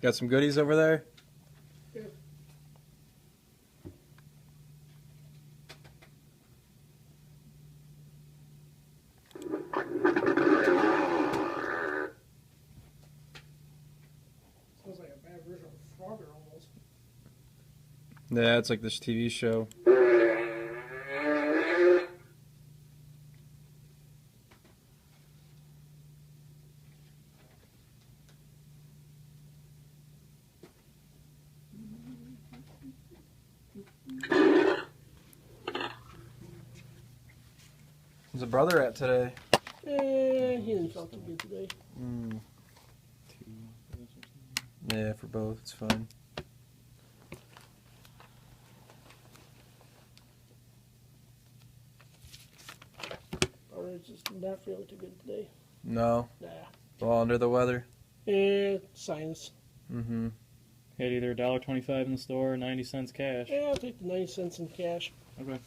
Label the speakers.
Speaker 1: Got some goodies over there?
Speaker 2: Yeah. Sounds like a bad version of Frogger almost.
Speaker 1: Yeah, it's like this TV show. Where's the brother at today?
Speaker 2: He didn't feel too good today.
Speaker 1: Yeah, for both, it's fine.
Speaker 2: Brother's just not feeling too good today.
Speaker 1: No?
Speaker 2: Nah.
Speaker 1: All under the weather?
Speaker 2: Sinus.
Speaker 1: Mm-hmm.
Speaker 3: Had either $1.25 in the store or 90 cents cash.
Speaker 2: Yeah, I'll take the 90 cents in cash.
Speaker 3: Okay.